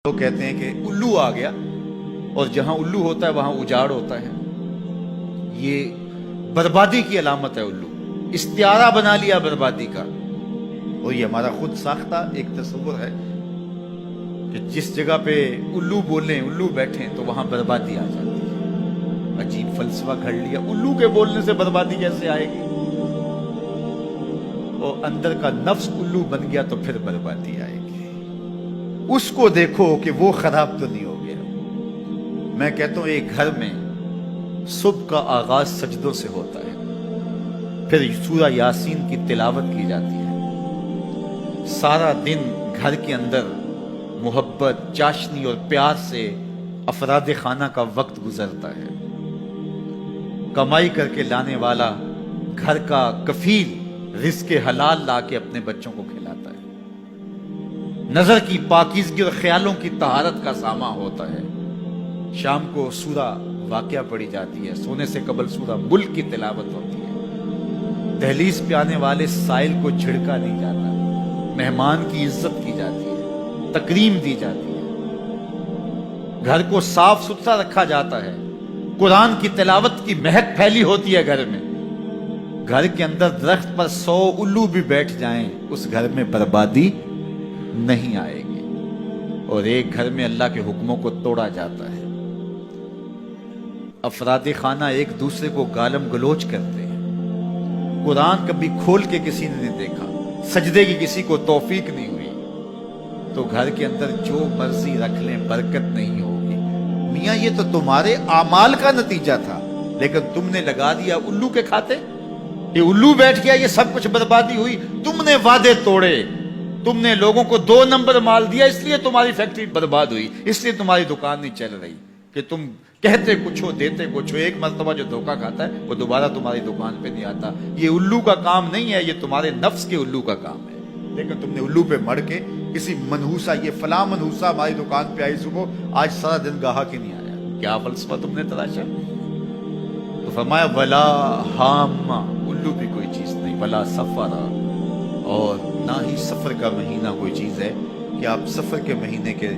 وہ کہتے ہیں کہ الو آ گیا، اور جہاں الو ہوتا ہے وہاں اجاڑ ہوتا ہے. یہ بربادی کی علامت ہے. الو استعارہ بنا لیا بربادی کا، اور یہ ہمارا خود ساختہ ایک تصور ہے کہ جس جگہ پہ الو بولیں، الو بیٹھیں تو وہاں بربادی آ جاتی ہے. عجیب فلسفہ گھڑ لیا. الو کے بولنے سے بربادی کیسے آئے گی؟ اور اندر کا نفس الو بن گیا تو پھر بربادی آئے گی. اس کو دیکھو کہ وہ خراب تو نہیں ہو گیا. میں کہتا ہوں ایک گھر میں صبح کا آغاز سجدوں سے ہوتا ہے، پھر سورہ یاسین کی تلاوت کی جاتی ہے. سارا دن گھر کے اندر محبت، چاشنی اور پیار سے افراد خانہ کا وقت گزرتا ہے. کمائی کر کے لانے والا گھر کا کفیل رزق حلال لا کے اپنے بچوں کو کھلاتا ہے. نظر کی پاکیزگی اور خیالوں کی طہارت کا سامان ہوتا ہے. شام کو سورہ واقعہ پڑھی جاتی ہے، سونے سے قبل سورہ ملک کی تلاوت ہوتی ہے. دہلیز پہ آنے والے سائل کو جھڑکا نہیں جاتا، مہمان کی عزت کی جاتی ہے، تکریم دی جاتی ہے. گھر کو صاف ستھرا رکھا جاتا ہے. قرآن کی تلاوت کی مہک پھیلی ہوتی ہے گھر میں. گھر کے اندر درخت پر 100 الو بھی بیٹھ جائیں اس گھر میں بربادی نہیں آئے گی. اور ایک گھر میں اللہ کے حکموں کو توڑا جاتا ہے. افراد خانہ ایک دوسرے کو گالم گلوچ کرتے ہیں. قرآن کبھی کھول کے کسی نے نہیں دیکھا، سجدے کی کسی کو توفیق نہیں ہوئی، تو گھر کے اندر جو مرضی رکھ لیں برکت نہیں ہوگی. میاں یہ تو تمہارے اعمال کا نتیجہ تھا، لیکن تم نے لگا دیا الو کے کھاتے. یہ الو بیٹھ گیا، یہ سب کچھ بربادی ہوئی. تم نے وعدے توڑے، تم نے لوگوں کو 2 نمبر مال دیا، اس لیے تمہاری فیکٹری برباد ہوئی، اس لیے تمہاری دکان نہیں چل رہی. کہ تم کہتے کچھ ہو دیتے کچھ ہو. ایک مرتبہ جو دھوکہ کھاتا ہے وہ دوبارہ تمہاری دکان پہ نہیں آتا. یہ الو کا کام نہیں ہے، یہ تمہارے نفس کے الو کا کام ہے. لیکن تم نے الو پہ مڑ کے کسی منحوسہ، یہ فلاں منحوسہ ہماری دکان پہ آئی صبح، آج سارا دن گاہک ہی نہیں آیا. کیا فلسفہ تم نے تراشا؟ تو فرمایا ولا ہامہ، الو بھی کوئی چیز نہیں. ولا سفرا، اور نہ ہی سفر کا مہینہ کوئی چیز ہے کہ آپ سفر کے مہینے کے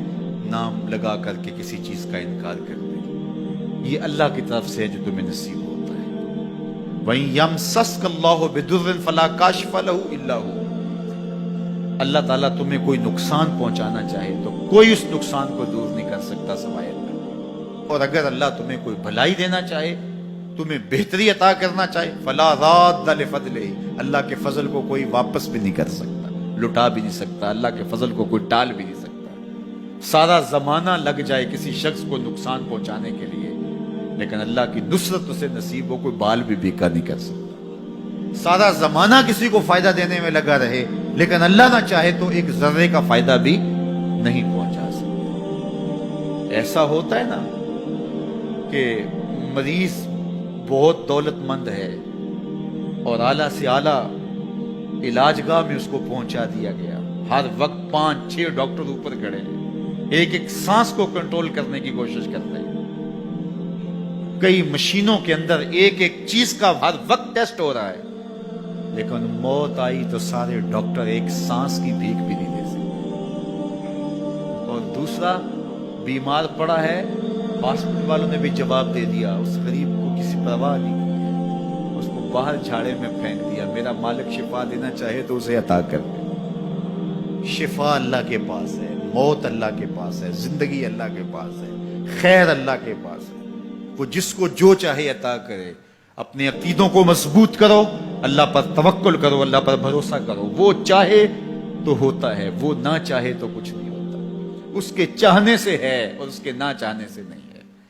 نام لگا کر کے کسی چیز کا انکار کر دیں. یہ اللہ کی طرف سے ہے جو تمہیں نصیب ہوتا ہے. وَإِن يَمْسَسْكَ اللَّهُ بِضُرٍّ فَلَا كَاشِفَ لَهُ إِلَّا هُوَ. اللہ تعالیٰ تمہیں کوئی نقصان پہنچانا چاہے تو کوئی اس نقصان کو دور نہیں کر سکتا سوائے اللہ. اور اگر اللہ تمہیں کوئی بھلائی دینا چاہے، تمہیں بہتری عطا کرنا چاہے، فَلَا رَادَّ لِفَضْلِهِ، اللہ کے فضل کو کوئی واپس بھی نہیں کر سکتا، لٹا بھی نہیں سکتا. اللہ کے فضل کو کوئی ٹال بھی نہیں سکتا. سارا زمانہ لگ جائے کسی شخص کو نقصان پہنچانے کے لیے، لیکن اللہ کی نصرت اسے نصیب ہو، کوئی بال بھی بیکا نہیں کر سکتا. سارا زمانہ کسی کو فائدہ دینے میں لگا رہے، لیکن اللہ نہ چاہے تو ایک ذرے کا فائدہ بھی نہیں پہنچا سکتا. ایسا ہوتا ہے نا کہ مریض بہت دولت مند ہے اور اعلیٰ سے اعلیٰ علاج گاہ میں اس کو پہنچا دیا گیا. ہر وقت 5-6 ڈاکٹر اوپر کھڑے ہیں، ایک ایک سانس کو کنٹرول کرنے کی کوشش کرتے ہیں. کئی مشینوں کے اندر ایک ایک چیز کا ہر وقت ٹیسٹ ہو رہا ہے، لیکن موت آئی تو سارے ڈاکٹر ایک سانس کی بھیک بھی نہیں دے سکتے. اور دوسرا بیمار پڑا ہے، ہاسپٹل والوں نے بھی جواب دے دیا، اس غریب کو کسی پرواہ نہیں کی، اس کو باہر جھاڑے میں پھینک دیا. میرا مالک شفا دینا چاہے تو اسے عطا کر دے. شفا اللہ کے پاس ہے، موت اللہ کے پاس ہے، زندگی اللہ کے پاس ہے، خیر اللہ کے پاس ہے. وہ جس کو جو چاہے عطا کرے. اپنے عقیدوں کو مضبوط کرو، اللہ پر توکل کرو، اللہ پر بھروسہ کرو. وہ چاہے تو ہوتا ہے، وہ نہ چاہے تو کچھ نہیں ہوتا. اس کے چاہنے سے ہے اور اس کے نہ چاہنے سے نہیں.